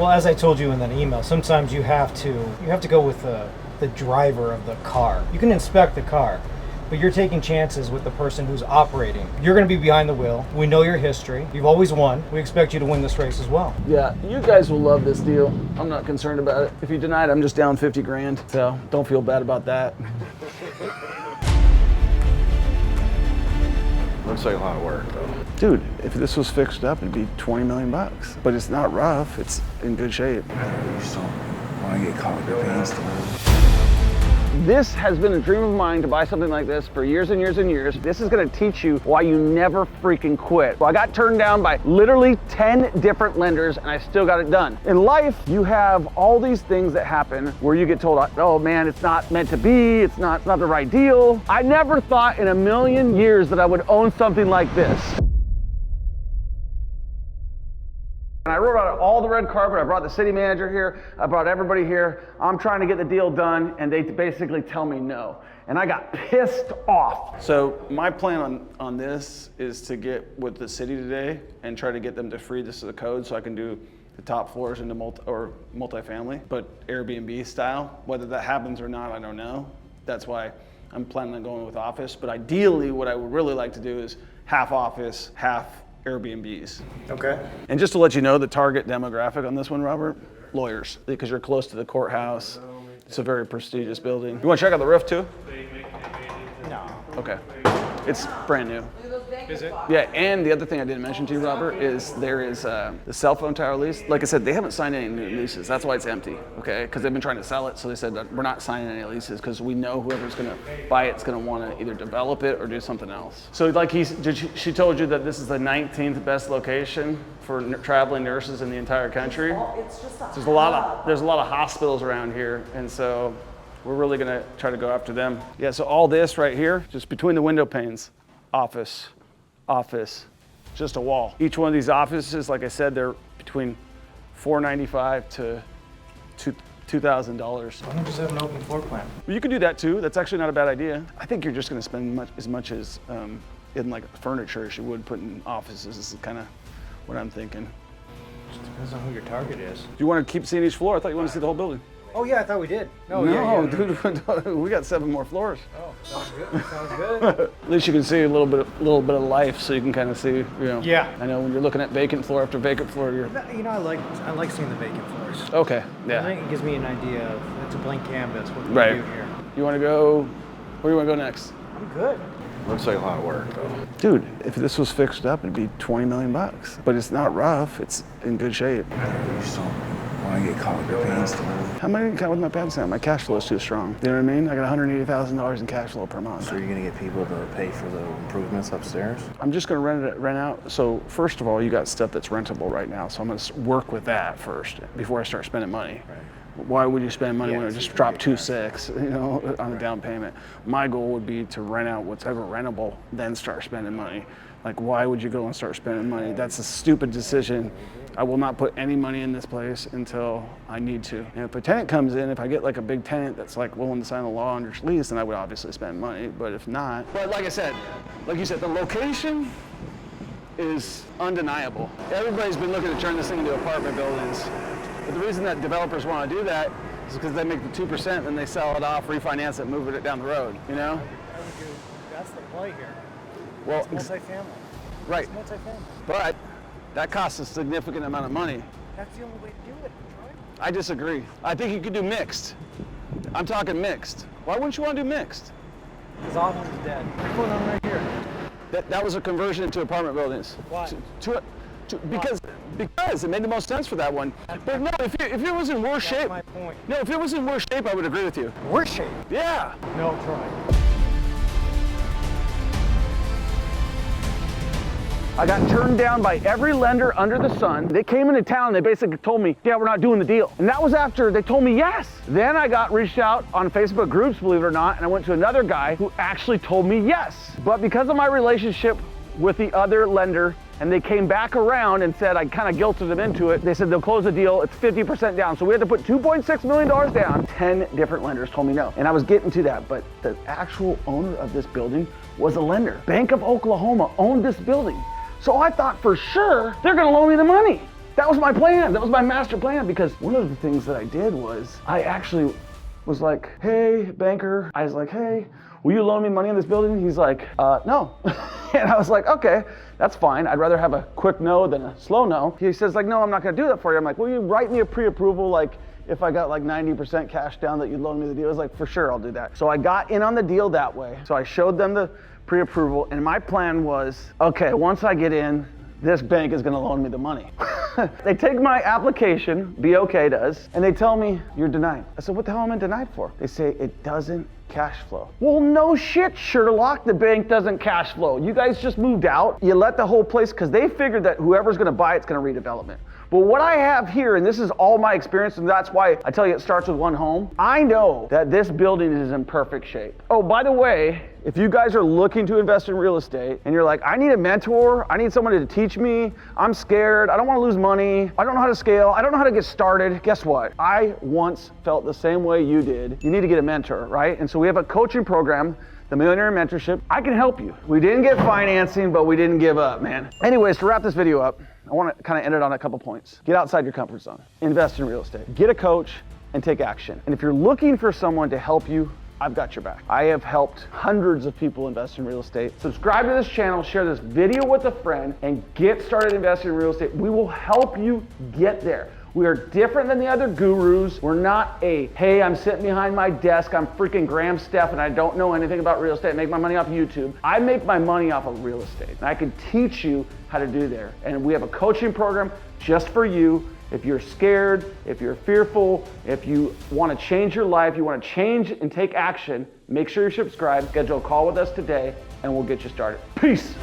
Well, as I told you in that email, sometimes you have to go with the driver of the car. You can inspect the car, but you're taking chances with the person who's operating. You're going to be behind the wheel. We know your history. You've always won. We expect you to win this race as well. Yeah, you guys will love this deal. I'm not concerned about it. If you deny it, I'm just down 50 grand. So don't feel bad about that. Looks like a lot of work, though. Dude, if this was fixed up, it'd be 20 million bucks. But it's not rough. It's in good shape. You just don't want to get caught with your pants down. This has been a dream of mine to buy something like this for years and years and years. This is gonna teach you why you never freaking quit. Well, I got turned down by literally 10 different lenders and I still got it done. In life, you have all these things that happen where you get told, oh man, it's not meant to be, it's not the right deal. I never thought in a million years that I would own something like this. And I wrote out all the red carpet. I brought the city manager here. I brought everybody here. I'm trying to get the deal done, and they basically tell me no. And I got pissed off. So my plan on this is to get with the city today and try to get them to free this to the code so I can do the top floors into multifamily, but Airbnb style. Whether that happens or not, I don't know. That's why I'm planning on going with office. But ideally, what I would really like to do is half office, half Airbnbs. Okay. And just to let you know, the target demographic on this one, Robert, lawyers, because you're close to the courthouse. It's a very prestigious building. You want to check out the roof too? No. Okay. It's brand new. Is it? Yeah, and the other thing I didn't mention to you, Robert, is there is the cell phone tower lease. Like I said, they haven't signed any new leases. That's why it's empty, okay? Because they've been trying to sell it, so they said that we're not signing any leases because we know whoever's going to buy it's going to want to either develop it or do something else. So like she told you that this is the 19th best location for traveling nurses in the entire country. There's a lot of hospitals around here, and so we're really going to try to go after them. Yeah, so all this right here, just between the window panes, office, just a wall. Each one of these offices, like I said, they're between $495 to $2,000. Why don't you just have an open floor plan? You could do that too. That's actually not a bad idea. I think you're just going to spend as much as in like furniture as you would put in offices. This is kind of what I'm thinking. Just depends on who your target is. Do you want to keep seeing each floor? I thought you wanted to see the whole building. Oh yeah, I thought we did. No, yeah. Dude, we got 7 more floors. Oh, sounds good. Sounds good. At least you can see a little bit of life, so you can kind of see, you know. Yeah. I know when you're looking at vacant floor after vacant floor, you're. You know, I like seeing the vacant floors. Okay. I Yeah. think it gives me an idea of it's a blank canvas. What do Right. we do here? You want to go? Where do you want to go next? I'm good. Looks like a lot of work, though. Dude, if this was fixed up, it'd be 20 million bucks. But it's not rough. It's in good shape. You just don't want to get caught with your pants down. How am I gonna count with my pants down? My cash flow is too strong. You know what I mean? I got $180,000 in cash flow per month. So you're going to get people to pay for the improvements upstairs? I'm just gonna rent out. So first of all, you got stuff that's rentable right now. So I'm gonna work with that first before I start spending money. Right. Why would you spend money when it it's just easy dropped to get 2.6, you know, on a down payment? My goal would be to rent out whatever rentable, then start spending money. Like, why would you go and start spending money? That's a stupid decision. I will not put any money in this place until I need to. And if a tenant comes in, if I get like a big tenant that's like willing to sign a law under lease, then I would obviously spend money. But if not, but like I said, like you said, the location is undeniable. Everybody's been looking to turn this thing into apartment buildings. But the reason that developers want to do that is because they make the 2%, then they sell it off, refinance it, move it down the road, you know? That's the play here. Well, It's multifamily. right. It's multifamily. But that costs a significant amount of money. That's the only way to do it, right? I disagree. I think you could do mixed. I'm talking mixed. Why wouldn't you want to do mixed? Because office is dead. What's going on right here? That was a conversion into apartment buildings. Why? Because it made the most sense for that one. But no, if it was in worse shape. That's my point. No, if it was in worse shape, I would agree with you. Worse shape. Yeah. No, try. I got turned down by every lender under the sun. They came into town and they basically told me, yeah, we're not doing the deal. And that was after they told me yes. Then I got reached out on Facebook groups, believe it or not, and I went to another guy who actually told me yes. But because of my relationship with the other lender, and they came back around and said, I kind of guilted them into it. They said they'll close the deal, it's 50% down. So we had to put $2.6 million down. 10 different lenders told me no. And I was getting to that, but the actual owner of this building was a lender. Bank of Oklahoma owned this building. So I thought for sure they're gonna loan me the money. That was my plan. That was my master plan, because one of the things that I did was I actually was like, hey, banker. I was like, hey, will you loan me money in this building? He's like, no. And I was like, okay, that's fine. I'd rather have a quick no than a slow no. He says like, no, I'm not gonna do that for you. I'm like, will you write me a pre-approval, like if I got like 90% cash down that you'd loan me the deal? I was like, for sure, I'll do that. So I got in on the deal that way. So I showed them the pre-approval, and my plan was, okay, once I get in, this bank is gonna loan me the money. They take my application, BOK does, and they tell me, you're denied. I said, what the hell am I denied for? They say, it doesn't cash flow. Well, no shit, Sherlock, the bank doesn't cash flow. You guys just moved out. You let the whole place, because they figured that whoever's gonna buy it's gonna redevelopment. But what I have here, and this is all my experience, and that's why I tell you it starts with one home, I know that this building is in perfect shape. Oh, by the way, if you guys are looking to invest in real estate and you're like, I need a mentor, I need someone to teach me, I'm scared, I don't want to lose money, I don't know how to scale, I don't know how to get started, guess what? I once felt the same way you did. You need to get a mentor, right? And so we have a coaching program, the Millionaire Mentorship. I can help you. We didn't get financing, but we didn't give up, man. Anyways, to wrap this video up, I want to kind of end it on a couple points. Get outside your comfort zone. Invest in real estate. Get a coach and take action. And if you're looking for someone to help you, I've got your back. I have helped hundreds of people invest in real estate. Subscribe to this channel, share this video with a friend, and get started investing in real estate. We will help you get there. We are different than the other gurus. We're not a, hey, I'm sitting behind my desk, I'm freaking Graham Steph, and I don't know anything about real estate, I make my money off YouTube. I make my money off of real estate, and I can teach you how to do there. And we have a coaching program just for you. If you're scared, if you're fearful, if you want to change your life, you want to change and take action, make sure you subscribe, schedule a call with us today, and we'll get you started. Peace.